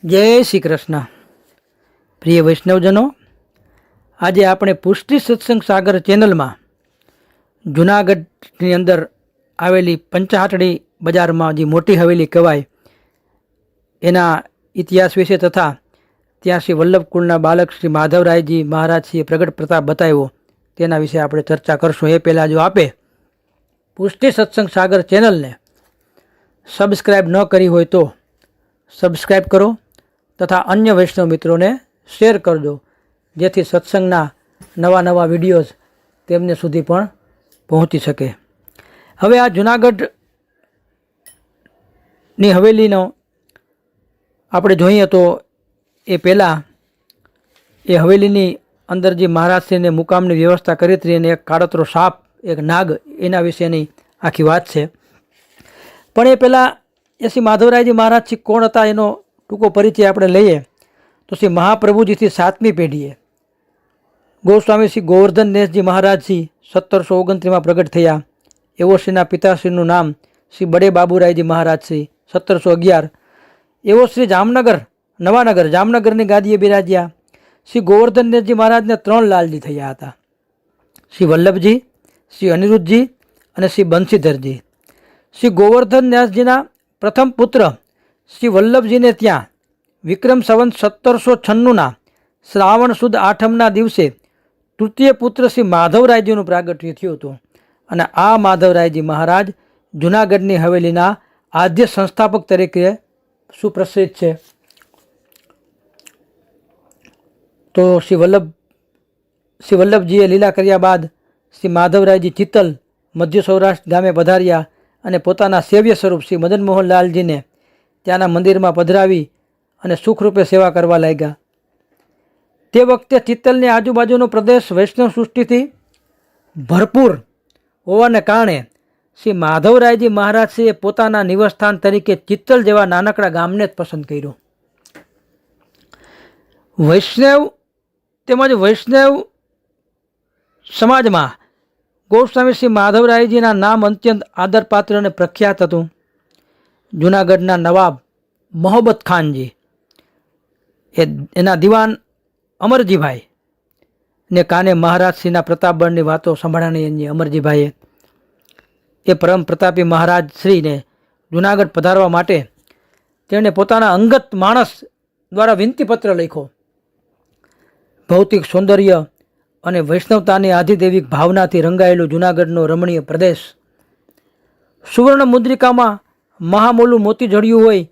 જય શ્રી કૃષ્ણ. પ્રિય વૈષ્ણવજનો, આજે આપણે પુષ્ટિ સત્સંગ સાગર ચેનલમાં જૂનાગઢની અંદર આવેલી પંચાહાટડી બજારમાં જે મોટી હવેલી કહેવાય એના ઇતિહાસ વિશે તથા ત્યાં શ્રી વલ્લભકુળના બાલક શ્રી માધવરાયજી મહારાજશ્રીએ પ્રગટ પ્રતાપ બતાવ્યો તેના વિશે આપણે ચર્ચા કરશું. એ પહેલાં જો આપે પુષ્ટિ સત્સંગ સાગર ચેનલને સબસ્ક્રાઈબ ન કરી હોય તો સબસ્ક્રાઈબ કરો તથા અન્ય વૈષ્ણવ મિત્રોને શેર કરજો, જેથી સત્સંગના નવા નવા વિડીયોઝ તેમને સુધી પણ પહોંચી શકે. હવે આ જૂનાગઢની હવેલીનો આપણે જોઈએ તો એ પહેલાં એ હવેલીની અંદર જે મહારાજશ્રીને મુકામની વ્યવસ્થા કરી હતી અને એક કાળતરો સાપ, એક નાગ, એના વિશેની આખી વાત છે. પણ એ પહેલાં એ શ્રી માધવરાયજી મહારાજશ્રી કોણ હતા એનો ટૂંકો પરિચય આપણે લઈએ તો શ્રી મહાપ્રભુજીથી 7મી પેઢીએ ગોસ્વામી શ્રી ગોવર્ધનદાસજી મહારાજજી 1729માં પ્રગટ થયા. એવો શ્રીના પિતાશ્રીનું નામ શ્રી બડે બાબુરાયજી મહારાજશ્રી 1711. એવો શ્રી જામનગર નવાનગર જામનગરની ગાદીએ બિરાજ્યા. શ્રી ગોવર્ધનદાસજી મહારાજને 3 લાલજી થયા હતા, શ્રી વલ્લભજી, શ્રી અનિરુદ્ધજી અને શ્રી બંસીધરજી. શ્રી ગોવર્ધનદાસજીના પ્રથમ પુત્ર શ્રી વલ્લભજીને ત્યાં વિક્રમ સંવત 1796ના શ્રાવણ સુદ 8મના દિવસે તૃતીય પુત્ર શ્રી માધવરાયજીનું પ્રાગટ્ય થયું હતું. અને આ માધવરાયજી મહારાજ જૂનાગઢની હવેલીના આદ્ય સંસ્થાપક તરીકે સુપ્રસિદ્ધ છે. તો શ્રી વલ્લભજીએ લીલા કર્યા બાદ શ્રી માધવરાયજી ચિત્તલ મધ્ય સૌરાષ્ટ્ર ગામે પધાર્યા અને પોતાના સેવ્ય સ્વરૂપ શ્રી મદન મોહનલાલજીને ત્યાંના મંદિરમાં પધરાવી અને સુખરૂપે સેવા કરવા લાગ્યા. તે વખતે ચિત્તલની આજુબાજુનો પ્રદેશ વૈષ્ણવ સૃષ્ટિથી ભરપૂર હોવાને કારણે શ્રી માધવરાયજી મહારાજશ્રીએ પોતાના નિવાસસ્થાન તરીકે ચિત્તલ જેવા નાનકડા ગામને જ પસંદ કર્યું. વૈષ્ણવ તેમજ વૈષ્ણવ સમાજમાં ગોસ્વામી શ્રી માધવરાયજીના નામ અત્યંત આદરપાત્ર અને પ્રખ્યાત હતું. જૂનાગઢના નવાબ મોહબ્બત ખાનજી એના દિવાન અમરજીભાઈ ને કાને મહારાજશ્રીના પ્રતાપબળની વાતો સંભળાણી. અમરજીભાઈએ એ પરમ પ્રતાપી મહારાજશ્રીને જૂનાગઢ પધારવા માટે તેણે પોતાના અંગત માણસ દ્વારા વિનંતીપત્ર લખ્યો. ભૌતિક સૌંદર્ય અને વૈષ્ણવતાની આધિદેવિક ભાવનાથી રંગાયેલું જૂનાગઢનો રમણીય પ્રદેશ, સુવર્ણ મુદ્રિકામાં મહામોલું મોતી જડ્યું હોય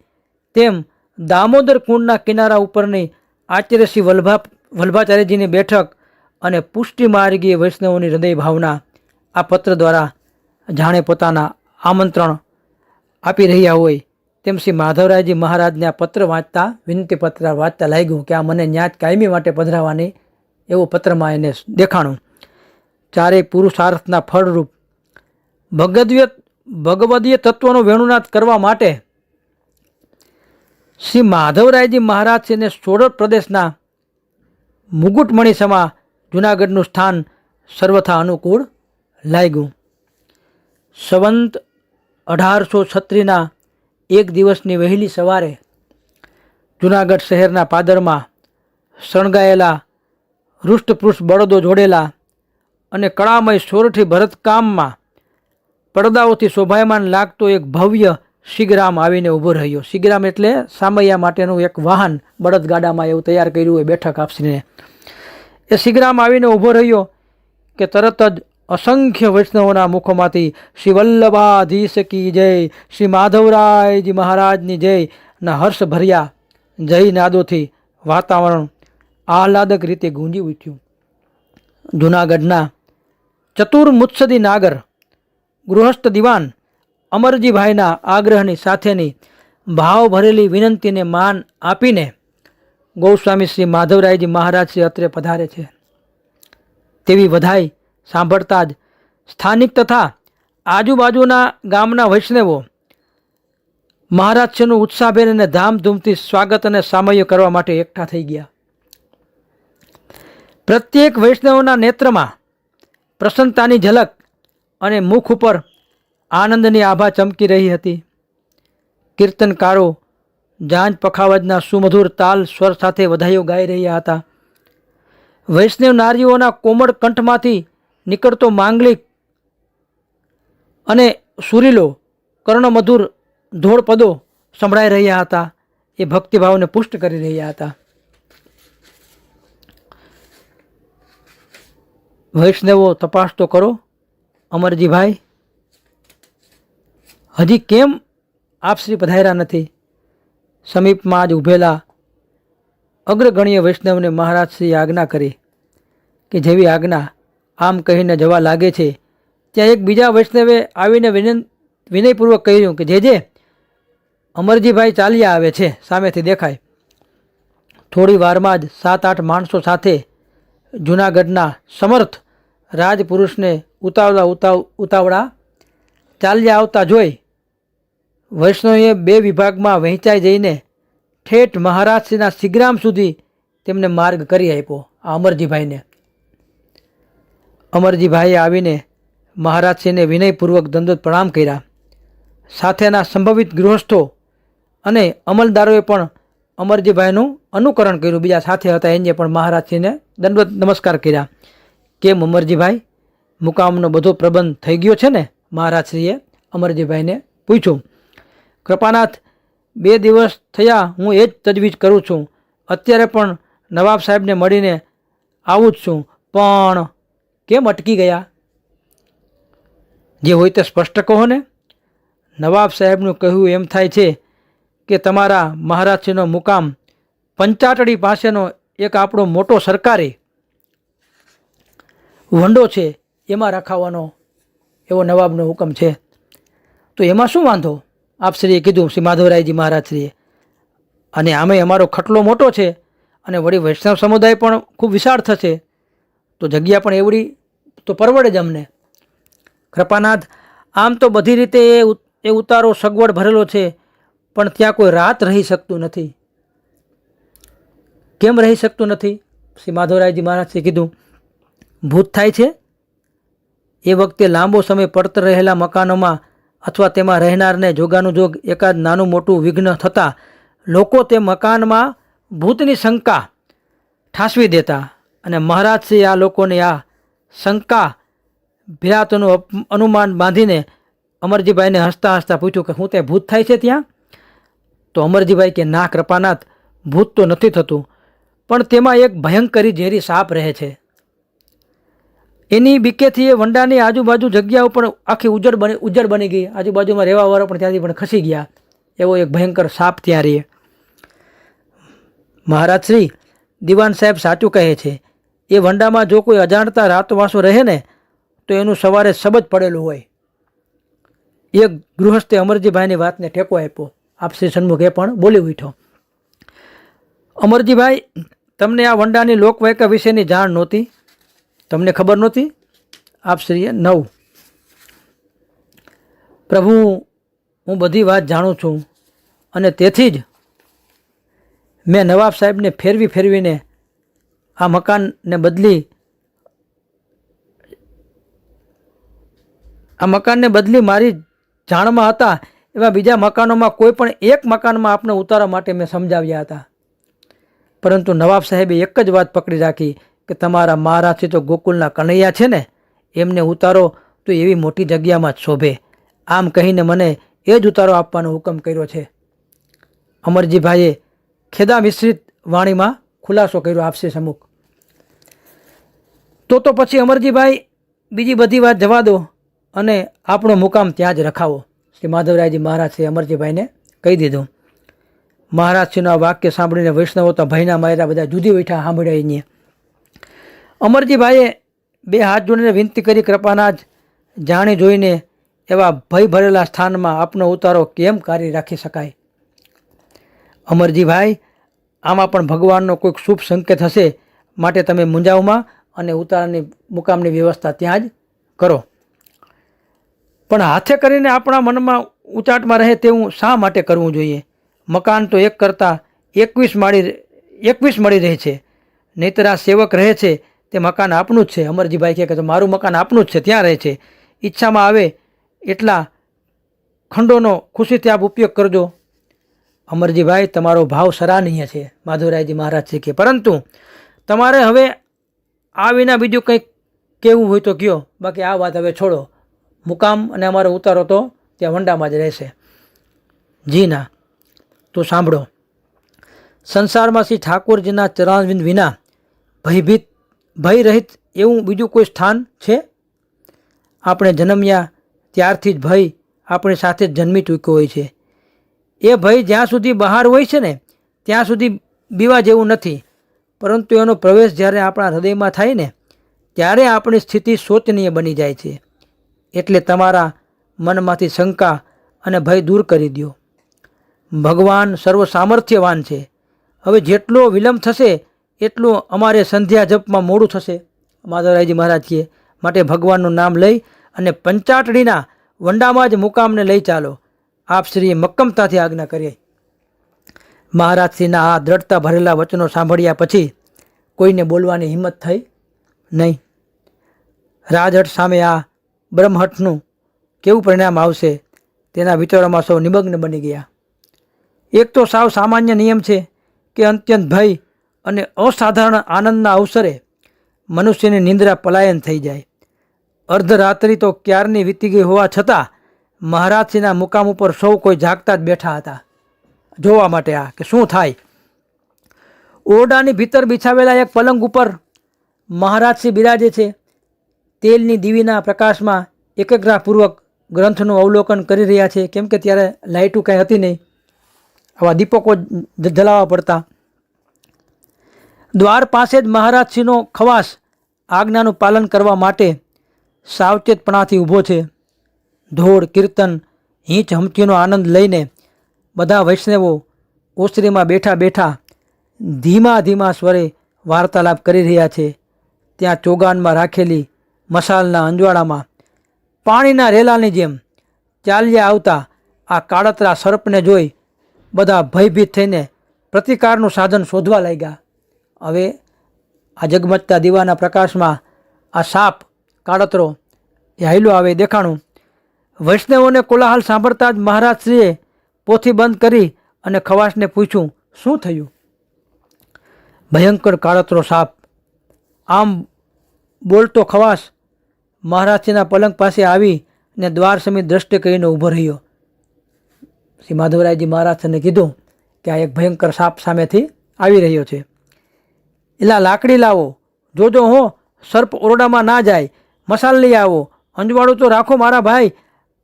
તેમ દામોદર કુંડના કિનારા ઉપરની આચાર્ય શ્રી વલ્ભાચાર્યજીની બેઠક અને પુષ્ટિ માર્ગીય વૈષ્ણવોની હૃદય ભાવના આ પત્ર દ્વારા જાણે પોતાના આમંત્રણ આપી રહ્યા હોય તેમ શ્રી માધવરાયજી મહારાજને આ પત્ર વાંચતા, વિનંતી પત્ર વાંચતા લાગ્યું કે આ મને ન્યાજ કાયમી માટે પધરાવાની એવું પત્રમાં એને દેખાણું. ચારેય પુરુષાર્થના ફળરૂપ ભગવદીય તત્વનો વેણુનાદ કરવા માટે શ્રી માધવરાયજી મહારાજશ્રીને સોરઠ પ્રદેશના મુગુટમણી સમા જૂનાગઢનું સ્થાન સર્વથા અનુકૂળ લાગ્યું. સંવત 1836ના એક દિવસની વહેલી સવારે જૂનાગઢ શહેરના પાદરમાં શણગાયેલા હૃષ્ટપૃષ્ટ બળદો જોડેલા અને કળામય સોરઠી ભરતકામમાં પડદાઓથી શોભાયમાન લાગતો એક ભવ્ય શિગરામ આવીને ઊભો રહ્યો. શિગરામ એટલે સામૈયા માટેનું એક વાહન, બળદગાડામાં એવું તૈયાર કર્યું હોય બેઠક આપસીને. એ શિગરામ આવીને ઊભો રહ્યો કે તરત જ અસંખ્ય વૈષ્ણવોના મુખોમાંથી શ્રી વલ્લભાધીશ કી જય, શ્રી માધવરાયજી મહારાજની જય ના હર્ષ ભર્યા જય નાદોથી વાતાવરણ આહલાદક રીતે ગૂંજી ઉઠ્યું. જૂનાગઢના ચતુર મુત્સદી નાગર ગૃહસ્થ દિવાન અમરજીભાઈના આગ્રહની સાથેની ભાવ ભરેલી વિનંતીને માન આપીને ગોસ્વામી શ્રી માધવરાયજી મહારાજ શ્રી અત્રે પધારે છે તેવી વધાઈ સાંભળતા જ સ્થાનિક તથા આજુબાજુના ગામના વૈષ્ણવો મહારાજશ્રીનું ઉત્સાહભેર અને ધામધૂમથી સ્વાગત અને સામૈય કરવા માટે એકઠા થઈ ગયા. પ્રત્યેક વૈષ્ણવના નેત્રમાં પ્રસન્નતાની ઝલક અને મુખ ઉપર આનંદની આભા ચમકી રહી હતી. કીર્તનકારો જાંજ પખાવજના સુમધુર તાલ સ્વર સાથે વધાઈઓ ગાઈ રહ્યા હતા. વૈષ્ણવ નારીઓના કોમળ કંઠમાંથી નીકળતો માંગલિક અને સુરીલો કર્ણમધુર ધોળ પદો સંભળાઈ રહ્યા હતા. એ ભક્તિભાવને પુષ્ટ કરી રહ્યા હતા. વૈષ્ણવો તપાસ તો કરો, અમરજીભાઈ હજી કેમ આપ શ્રી પધાર્યા નથી? સમીપમાં જ ઊભેલા અગ્રગણ્ય વૈષ્ણવને મહારાજ શ્રી આજ્ઞા કરી કે જેવી આજ્ઞા આમ કહીને જવા લાગે છે ત્યાં એક બીજા વૈષ્ણવે આવીને વિનયપૂર્વક કહ્યું કે જે અમરજીભાઈ ચાલ્યા આવે છે, સામેથી દેખાય. થોડી વારમાં જ 7-8 માણસો સાથે જૂનાગઢના સમર્થ રાજપુરુષને ઉતાવળા ચાલ્યા આવતા જોઈ વૈષ્ણવે 2 વિભાગમાં વહેંચાઈ જઈને ઠેઠ મહારાજશ્રીના સિગ્રામ સુધી તેમને માર્ગ કરી આપ્યો. આ અમરજીભાઈને અમરજીભાઈએ આવીને મહારાજશ્રીને વિનયપૂર્વક દંડોત પ્રણામ કર્યા. સાથેના સંભવિત ગૃહસ્થો અને અમલદારોએ પણ અમરજીભાઈનું અનુકરણ કર્યું. બીજા સાથે હતા એને પણ મહારાજશ્રીને દંડવત નમસ્કાર કર્યા. કેમ અમરજીભાઈ, મુકામનો બધો પ્રબંધ થઈ ગયો છે ને? મહારાજશ્રીએ અમરજીભાઈને પૂછ્યું. કૃપાનાથ, 2 દિવસ થયા હું એ જ તજવીજ કરું છું. અત્યારે પણ નવાબ સાહેબને મળીને આવું જ છું. પણ કેમ અટકી ગયા? જે હોય તે સ્પષ્ટ કહો ને. નવાબ સાહેબનું કહ્યું એમ થાય છે કે તમારા મહારાજશ્રીનો મુકામ પંચાટડી પાસેનો એક આપણો મોટો સરકારી વંડો છે એમાં રખાવાનો એવો નવાબનો હુકમ છે. તો એમાં શું વાંધો? આપશ્રીએ કીધું, શ્રી માધવરાયજી મહારાજશ્રીએ. અને આમે અમારો ખટલો મોટો છે અને વળી વૈષ્ણવ સમુદાય પણ ખૂબ વિશાળ થશે, તો જગ્યા પણ એવડી તો પરવડે જ અમને. કૃપાનાથ, આમ તો બધી રીતે એ ઉતારો સગવડ ભરેલો છે, પણ ત્યાં કોઈ રાત રહી શકતું નથી. કેમ રહી શકતું નથી? શ્રી માધવરાયજી મહારાજે કીધું, ભૂત થાય છે. એ વખતે લાંબો સમય પડતર રહેલા મકાનોમાં અથવા તેમાં રહેનારને જોગાનુજોગ એકાદ નાનું મોટું વિઘ્ન થતાં લોકો તે મકાનમાં ભૂતની શંકા ઠાસવી દેતા અને મહારાજશ્રી આ લોકોને આ શંકા ભીરાતનું અનુમાન બાંધીને અમરજીભાઈને હસતા હસતા પૂછ્યું કે હું તે ભૂત થાય છે ત્યાં? તો અમરજીભાઈ કે ના કૃપાનાથ, ભૂત તો નથી થતું, પણ તેમાં એક ભયંકરી ઝેરી સાપ રહે છે. એની બીકેથી એ વંડાની આજુબાજુ જગ્યા ઉપર આખી ઉજ્જડ બની ગઈ. આજુબાજુમાં રહેવાવાળા પણ ત્યાંથી પણ ખસી ગયા. એવો એક ભયંકર સાપ ત્યાં રહે. મહારાજશ્રી, દિવાન સાહેબ સાચું કહે છે. એ વંડામાં જો કોઈ અજાણતા રાતવાસો રહે ને તો એનું સવારે સબજ પડેલું હોય. એક ગૃહસ્થે અમરજીભાઈની વાતને ટેકો આપ્યો. આપશ્રી સન્મુખે પણ બોલી ઉઠ્યો, અમરજીભાઈ, તમને આ વંડાની લોકવાયકા વિશેની જાણ નહોતી? તમને ખબર નહોતી? આપશ્રીએ, નવ પ્રભુ, હું બધી વાત જાણું છું અને તેથી જ મેં નવાબ સાહેબને ફેરવીને આ મકાનને બદલી મારી જાણમાં હતા એવા બીજા મકાનોમાં કોઈ પણ એક મકાનમાં આપને ઉતારવા માટે મેં સમજાવ્યા હતા. પરંતુ નવાબ સાહેબે એક જ વાત પકડી રાખી કે તમારા મહારાજથી તો ગોકુલના કનૈયા છે ને, એમને ઉતારો તો એવી મોટી જગ્યામાં જ શોભે. આમ કહીને મને એ જ ઉતારો આપવાનો હુકમ કર્યો છે. અમરજીભાઈએ ખેદા મિશ્રિત વાણીમાં ખુલાસો કર્યો આપશ્રી સમ્મુખ. તો પછી અમરજીભાઈ, બીજી બધી વાત જવા દો અને આપણો મુકામ ત્યાં જ રખાવો. શ્રી માધવરાયજી મહારાજશ્રી અમરજીભાઈને કહી દીધું. મહારાજશ્રીનું આ વાક્ય સાંભળીને વૈષ્ણવો તો ભયના માર્યા બધા જુદી બેઠા સાંભળ્યા એને. અમરજીભાઈએ 2 હાથ જોડીને વિનંતી કરી, કૃપાનાથ, જાણી જોઈને એવા ભય ભરેલા સ્થાનમાં આપનો ઉતારો કેમ કાઢી રાખી શકાય? અમરજીભાઈ, આમાં પણ ભગવાનનો કોઈક શુભ સંકેત હશે, માટે તમે મૂંઝાવમાં અને ઉતારાની મુકામની વ્યવસ્થા ત્યાં જ કરો. પણ હાથે કરીને આપણા મનમાં ઉચાટમાં રહે તેવું શા માટે કરવું જોઈએ? મકાન તો એક કરતાં 21 મળી રહે છે. નહીંતર આ સેવક રહે છે તે મકાન આપનું જ છે. અમરજીભાઈ કહે કે મારું મકાન આપનું જ છે, ત્યાં રહે છે. ઈચ્છામાં આવે એટલા ખંડોનો ખુશીથી આપ ઉપયોગ કરજો. અમરજીભાઈ, તમારો ભાવ સરાહનીય છે, માધવરાયજી મહારાજ છે કે, પરંતુ તમારે હવે આ વિના બીજું કંઈક કહેવું હોય તો કયો, બાકી આ વાત હવે છોડો. મુકામ અને અમારો ઉતારો તો ત્યાં વંડામાં જ રહેશે. જી ના, તો સાંભળો. સંસારમાં શ્રી ઠાકોરજીના ચરણારવિંદ વિના ભય રહિત એવું બીજું કોઈ સ્થાન છે? આપણે જન્મ્યા ત્યારથી જ ભય આપણી સાથે જ જન્મી ચૂક્યો હોય છે. એ ભય જ્યાં સુધી બહાર હોય છે ને ત્યાં સુધી બીવા જેવું નથી, પરંતુ એનો પ્રવેશ જ્યારે આપણા હૃદયમાં થાય ને ત્યારે આપણી સ્થિતિ શોચનીય બની જાય છે. એટલે તમારા મનમાંથી શંકા અને ભય દૂર કરી દો. ભગવાન સર્વ સામર્થ્યવાન છે. હવે જેટલો વિલંબ થશે એટલું અમારે સંધ્યા જપમાં મોડું થશે. માધવરાયજી મહારાજ કહે, માટે ભગવાનનું નામ લઈ અને પંચાટડીના વંડામાં જ મુકામને લઈ ચાલો. આપ શ્રીએ મક્કમતાથી આજ્ઞા કરી. મહારાજશ્રીના આ દ્રઢતા ભરેલા વચનો સાંભળ્યા પછી કોઈને બોલવાની હિંમત થઈ નહીં. રાજહટ સામે આ બ્રહ્મહટનું કેવું પરિણામ આવશે તેના વિચારોમાં સૌ નિમગ્ન બની ગયા. એક તો સાવ સામાન્ય નિયમ છે કે અત્યંત ભય અને અસાધારણ આનંદના અવસરે મનુષ્યની નિંદ્રા પલાયન થઈ જાય. અર્ધરાત્રિ તો ક્યારની વીતી ગઈ હોવા છતાં મહારાજશ્રીના મુકામ ઉપર સૌ કોઈ જાગતા જ બેઠા હતા જોવા માટે આ કે શું થાય. ઓરડાની ભીતર બિછાવેલા એક પલંગ ઉપર મહારાજશ્રી બિરાજે છે. તેલની દીવીના પ્રકાશમાં એકાગ્રતાપૂર્વક ગ્રંથનું અવલોકન કરી રહ્યા છે, કેમ કે ત્યારે લાઇટું કાંઈ હતી નહીં, આવા દીપકો જલાવવા પડતા. દ્વાર પાસે જ મહારાજશ્રીનો ખવાસ આજ્ઞાનું પાલન કરવા માટે સાવચેતપણાથી ઊભો છે. ધોળ, કીર્તન, હીંચ હમકીનો આનંદ લઈને બધા વૈષ્ણવો ઓસરીમાં બેઠા બેઠા ધીમા ધીમા સ્વરે વાર્તાલાપ કરી રહ્યા છે. ત્યાં ચોગાનમાં રાખેલી મસાલના અંજવાળામાં પાણીના રેલાની જેમ ચાલ્યા આવતા આ કાળતરા સર્પને જોઈ બધા ભયભીત થઈને પ્રતિકારનું સાધન શોધવા લાગ્યા. હવે આ જગમગતા દીવાના પ્રકાશમાં આ સાપ કાળતરો એ હાઈલો આવે દેખાણું. વૈષ્ણવોને કોલાહલ સાંભળતા જ મહારાજશ્રીએ પોથી બંધ કરી અને ખવાસને પૂછ્યું, શું થયું? ભયંકર કાળતરો સાપ. આમ બોલતો ખવાસ મહારાજશ્રીના પલંગ પાસે આવી ને દ્વાર સમી દ્રષ્ટિ કરીને ઊભો રહ્યો. શ્રી માધવરાયજી મહારાજને કીધું કે આ એક ભયંકર સાપ સામેથી આવી રહ્યો છે. એલા લાકડી લાવો, જોજો હો સર્પ ઓરડામાં ના જાય, મસાલ લઈ આવો, અંજવાળું તો રાખો મારા ભાઈ.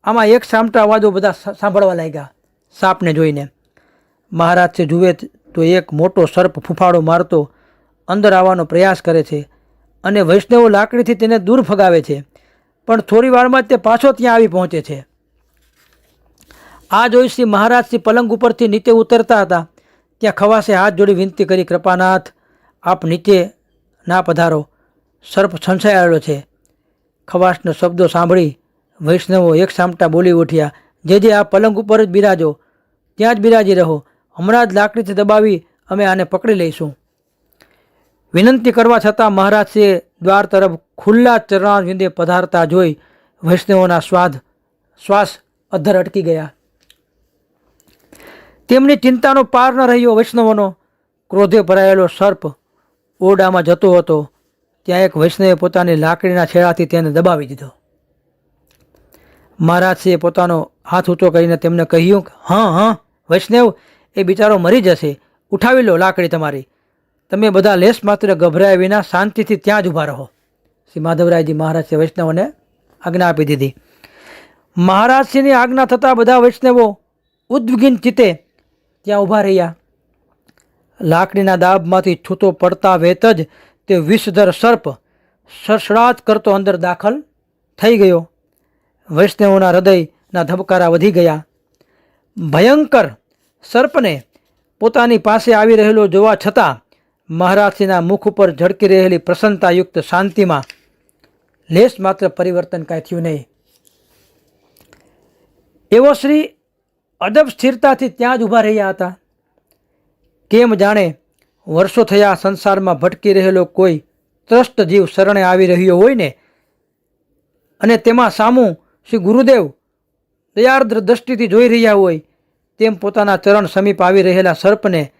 આમાં એક સામટા અવાજો બધા સાંભળવા લાગ્યા સાપને જોઈને. મહારાજ જુએ તો એક મોટો સર્પ ફૂફાડો મારતો અંદર આવવાનો પ્રયાસ કરે છે અને વૈષ્ણવો લાકડીથી તેને દૂર ભગાવે છે, પણ થોડી વારમાં જ તે પાછો ત્યાં આવી પહોંચે છે. આ જોઈ શ્રી મહારાજશ્રી પલંગ ઉપરથી નીચે ઉતરતા હતા ત્યાં ખવાસે હાથ જોડી વિનંતી કરી, કૃપાનાથ આપ નીચે ના પધારો, સર્પ છંછાયેલો છે. ખવાસનો શબ્દો સાંભળી વૈષ્ણવો એક સામટા બોલી ઉઠ્યા, જે આ પલંગ ઉપર જ બિરાજો, ત્યાં જ બિરાજી રહો, હમણાં જ લાકડીથી દબાવી અમે આને પકડી લઈશું. વિનંતી કરવા છતાં મહારાજશ્રીએ દ્વાર તરફ ખુલ્લા ચરણારવિંદે પધારતા જોઈ વૈષ્ણવોના શ્વાસ અધ્ધર અટકી ગયા. તેમની ચિંતાનો પાર ન રહ્યો. વૈષ્ણવોનો ક્રોધે ભરાયેલો સર્પ ઓરડામાં જતો હતો ત્યાં એક વૈષ્ણવે પોતાની લાકડીના છેડાથી તેને દબાવી દીધો. મહારાજશ્રીએ પોતાનો હાથ ઊંચો કરીને તેમને કહ્યું, હા વૈષ્ણવ, એ બિચારો મરી જશે, ઉઠાવી લો લાકડી તમારી. તમે બધા લેશ માત્ર ગભરાયા વિના શાંતિથી ત્યાં જ ઊભા રહો. શ્રી માધવરાયજી મહારાજે વૈષ્ણવોને આજ્ઞા આપી દીધી. મહારાજશ્રીની આજ્ઞા થતાં બધા વૈષ્ણવો ઉદ્વિગ્ન ચિત્તે ત્યાં ઊભા રહ્યા. લાકડીના દાબમાંથી છૂટો પડતા વેત જ તે વિષધર સર્પ સડસડાટ કરતો અંદર દાખલ થઈ ગયો. વૈષ્ણવોના હૃદયના ધબકારા વધી ગયા. ભયંકર સર્પને પોતાની પાસે આવી રહેલો જોવા છતાં મહારાજશ્રીના મુખ ઉપર ઝળકી રહેલી પ્રસન્નતાયુક્ત શાંતિમાં લેશ માત્ર પરિવર્તન કાંઈ થયું નહીં. એવો શ્રી અદબ સ્થિરતાથી ત્યાં જ ઊભા રહ્યા હતા. કેમ જાણે વર્ષો થયા સંસારમાં ભટકી રહેલો કોઈ ત્રસ્ત જીવ શરણે આવી રહ્યો હોય ને, અને તેમાં સામું શ્રી ગુરુદેવ દયાર્દ્ર દ્રષ્ટિથી જોઈ રહ્યા હોય તેમ પોતાના ચરણ સમીપ આવી રહેલા સર્પને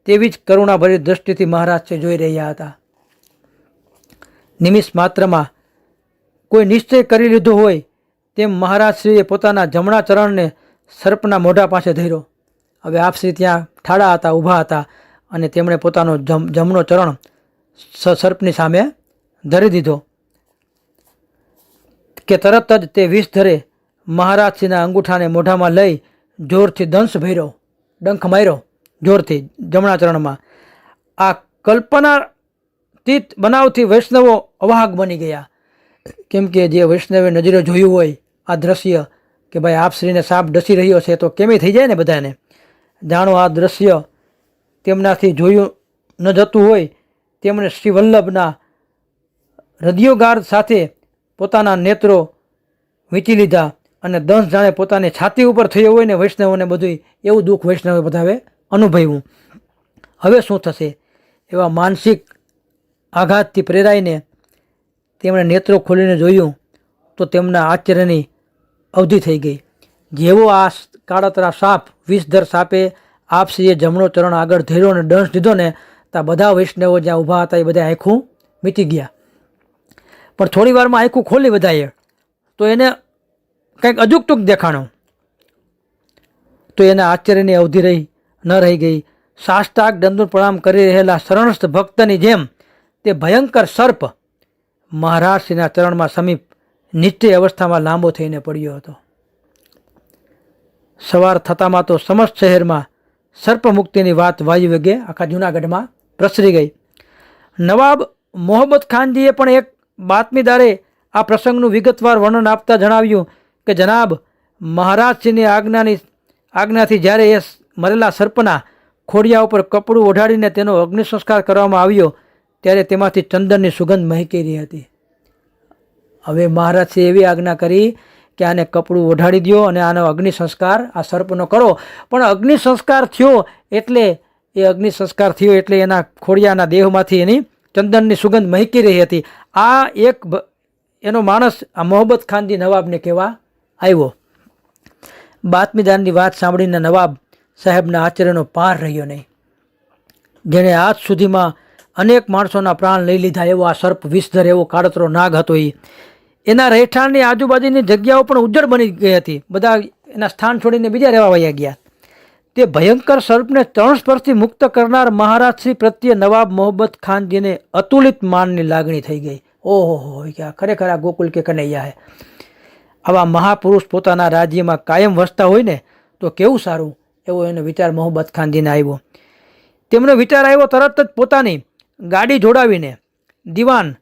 તેવી જ કરુણાભરી દ્રષ્ટિથી મહારાજશ્રી જોઈ રહ્યા હતા. નિમિષ માત્રમાં કોઈ નિશ્ચય કરી લીધો હોય તેમ મહારાજશ્રીએ પોતાના જમણા ચરણને સર્પના મોઢા પાસે ધર્યો. હવે આપશ્રી ત્યાં ઠાડા હતા, ઊભા હતા, અને તેમણે પોતાનો જમણો ચરણ સર્પની સામે ધરી દીધો કે તરત જ તે વિષ ધરે મહારાજશ્રીના અંગૂઠાને મોઢામાં લઈ જોરથી ડંખ માર્યો જોરથી જમણા ચરણમાં. આ કલ્પનાતીત બનાવથી વૈષ્ણવો અવાહક બની ગયા. કેમ કે જે વૈષ્ણવે નજરે જોયું હોય આ દ્રશ્ય કે ભાઈ આપશ્રીને સાપ ડસી રહ્યો છે તો કેમે થઈ જાય ને બધાને. જાણો આ દ્રશ્ય તેમનાથી જોયું ન જતું હોય તેમણે શ્રી વલ્લભના હૃદયોગાર સાથે પોતાના નેત્રો વીંચી લીધા અને દંશ જાણે પોતાની છાતી ઉપર થયો હોય ને વૈષ્ણવોને બધું એવું દુઃખ વૈષ્ણવે બધાએ અનુભવ્યું. હવે શું થશે એવા માનસિક આઘાતથી પ્રેરાઈને તેમણે નેત્રો ખોલીને જોયું તો તેમના આશ્ચર્યની અવધિ થઈ ગઈ. જેવો આ કાળતરા સાપ વિષધર સાપે આપશ્રીએ જમણો ચરણ આગળ ધર્યો અને દંશ દીધો ને ત્યાં બધા વૈષ્ણવો જ્યાં ઊભા હતા એ બધા આંખું મીટી ગયા. પણ થોડી વારમાં આંખું ખોલી બધાએ તો એને કંઈક અજુકતુક દેખાણો. તો એના આશ્ચર્યની અવધિ ન રહી ગઈ. સાષ્ટાંગ દંડ પ્રણામ કરી રહેલા શરણસ્થ ભક્તની જેમ તે ભયંકર સર્પ મહારાજશ્રીના ચરણમાં સમીપ નિશ્ચય અવસ્થામાં લાંબો થઈને પડ્યો હતો. સવાર થતામાં તો સમસ્ત શહેરમાં સર્પ મુક્તિની વાત વાયુ વેગે આખા જૂનાગઢમાં પ્રસરી ગઈ. નવાબ મોહમ્મદ ખાનજીએ પણ એક બાતમીદારે આ પ્રસંગનું વિગતવાર વર્ણન આપતા જણાવ્યું કે જનાબ, મહારાજશ્રીની આજ્ઞાથી જ્યારે એ મરેલા સર્પના ખોડિયા ઉપર કપડું ઓઢાડીને તેનો અગ્નિ સંસ્કાર કરવામાં આવ્યો ત્યારે તેમાંથી ચંદનની સુગંધ મહેકી રહી હતી. હવે મહારાજશ્રીએ એવી આજ્ઞા કરી કે આને કપડું ઓઢાડી દો અને આનો અગ્નિ સંસ્કાર આ સર્પનો કરો. પણ અગ્નિ સંસ્કાર થયો એટલે એના ખોડિયાના દેહમાંથી એની ચંદનની સુગંધ મહેકી રહી હતી. આ એક એનો માણસ આ મોહમ્મદ ખાનજી નવાબને કહેવા આવ્યો. બાતમીદારની વાત સાંભળીને નવાબ સાહેબના આશ્ચર્યનો પાર રહ્યો નહીં. જેણે આજ સુધીમાં અનેક માણસોના પ્રાણ લઈ લીધા એવો આ સર્પ વિષધર એવો કાળતરો નાગ હતો. એના રહેઠાણની આજુબાજુની જગ્યાઓ પણ ઉજ્જડ બની ગઈ હતી. બધા એના સ્થાન છોડીને બીજા રહેવા વયા ગયા. તે ભયંકર સર્પને ચરણ સ્પર્શથી મુક્ત કરનાર મહારાજશ્રી પ્રત્યે નવાબ મોહમ્મદ ખાનજીને અતુલિત માનની લાગણી થઈ ગઈ. ઓહો, ખરેખર આ ગોકુલ કે કનૈયા હે. આવા મહાપુરુષ પોતાના રાજ્યમાં કાયમ વસતા હોય ને તો કેવું સારું, એવો એનો વિચાર મોહમ્મદ ખાનજીને આવ્યો. તેમનો વિચાર આવ્યો તરત જ પોતાની ગાડી જોડાવીને દિવાન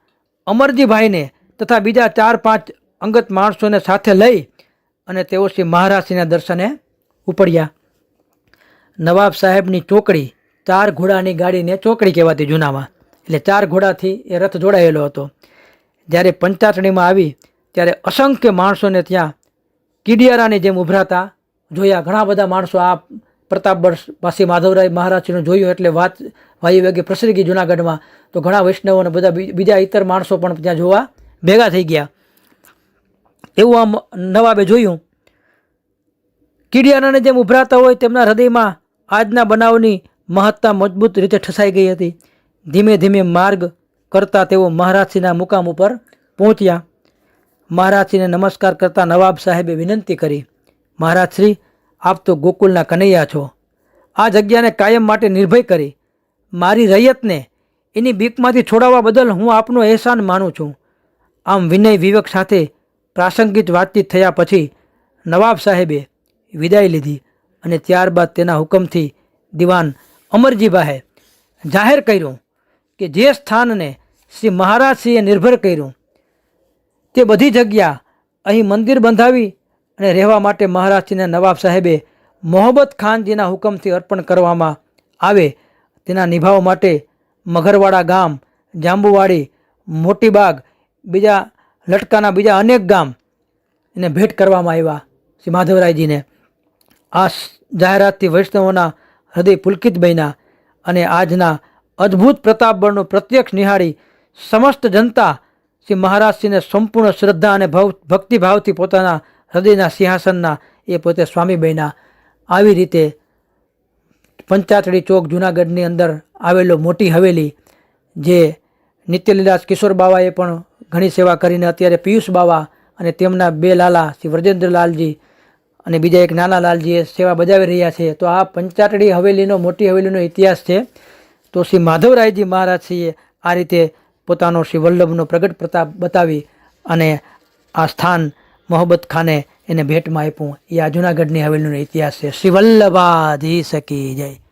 અમરજીભાઈને તથા બીજા 4-5 અંગત માણસોને સાથે લઈ અને તેઓ શ્રી મહારાજશ્રીના દર્શને ઉપડ્યા. નવાબ સાહેબની ચોકડી 4 ઘોડાની ગાડીને ચોકડી કહેવાતી જૂનામાં, એટલે 4 ઘોડાથી એ રથ જોડાયેલો હતો. જ્યારે પંચાટણીમાં આવી ત્યારે અસંખ્ય માણસોને ત્યાં કીડિયારાની જેમ ઉભરાતા જોયા. ઘણા બધા માણસો આ પ્રતાપગઢ પાસી માધવરાય મહારાજશ્રીનું જોયું એટલે વાત વાયુ વેગે પ્રસરી ગઈ જૂનાગઢમાં. તો ઘણા વૈષ્ણવો અને બધા બીજા ઇતર માણસો પણ ત્યાં જોવા ભેગા થઈ ગયા. એવું આમ નવાબે જોયું. કીડિયારાને જેમ ઉભરાતા હોય તેમના હૃદયમાં આજના બનાવની મહત્તા મજબૂત રીતે ઠસાઈ ગઈ હતી. ધીમે ધીમે માર્ગ કરતા તેઓ મહારાજશ્રીના મુકામ ઉપર પહોંચ્યા. મહારાજશ્રીને નમસ્કાર કરતા નવાબ સાહેબે વિનંતી કરી, મહારાજશ્રી, આપ તો ગોકુલના કનૈયા છો. આ જગ્યાને કાયમ માટે નિર્ભય કરી મારી રૈયતને એની બીકમાંથી છોડાવવા બદલ હું આપનો અહેસાન માનું છું. આમ વિનય વિવેક સાથે પ્રાસંગિક વાતચીત થયા પછી નવાબ સાહેબે વિદાય લીધી અને ત્યારબાદ તેના હુકમથી દિવાન અમરજીભાઈએ જાહેર કર્યું કે જે સ્થાનને શ્રી મહારાજશ્રીએ નિર્ભર કર્યું તે બધી જગ્યા અહીં મંદિર બંધાવી અને રહેવા માટે મહારાજશ્રીના નવાબ સાહેબે મોહમ્મદ ખાનજીના હુકમથી અર્પણ કરવામાં આવે તેના નિભાવ માટે મગરવાડા ગામ, જાંબુવાડી, મોટીબાગ, બીજા લટકાના બીજા અનેક ગામ એને ભેટ કરવામાં આવ્યા શ્રી માધવરાયજીને. આ જાહેરાતથી વૈષ્ણવોના હૃદય પુલકિત બન્યા અને આજના અદ્ભુત પ્રતાપબળનું પ્રત્યક્ષ નિહાળી સમસ્ત જનતા શ્રી મહારાજશ્રીને સંપૂર્ણ શ્રદ્ધા અને ભક્તિભાવથી પોતાના હૃદયના સિંહાસનના એ પોતે સ્વામી બન્યા. આવી રીતે પંચાતડી ચોક જૂનાગઢની અંદર આવેલો મોટી હવેલી, જે નિત્યલીલાસ કિશોર બાવાએ પણ ઘણી સેવા કરીને અત્યારે પિયુષ બાવા અને તેમના બે લાલા શ્રી વ્રજેન્દ્રલાલજી અને બીજા એક નાના લાલજીએ સેવા બજાવી રહ્યા છે. તો આ પંચાટડી હવેલીનો, મોટી હવેલીનો ઇતિહાસ છે. તો શ્રી માધવરાયજી મહારાજશ્રીએ આ રીતે પોતાનો શ્રી વલ્લભનો પ્રગટ પ્રતાપ બતાવી અને આ સ્થાન મોહબ્બત ખાને એને ભેટમાં આપ્યું. એ આ જૂનાગઢની હવેલીનો ઇતિહાસ છે. શ્રી વલ્લભાધીશ કી જય.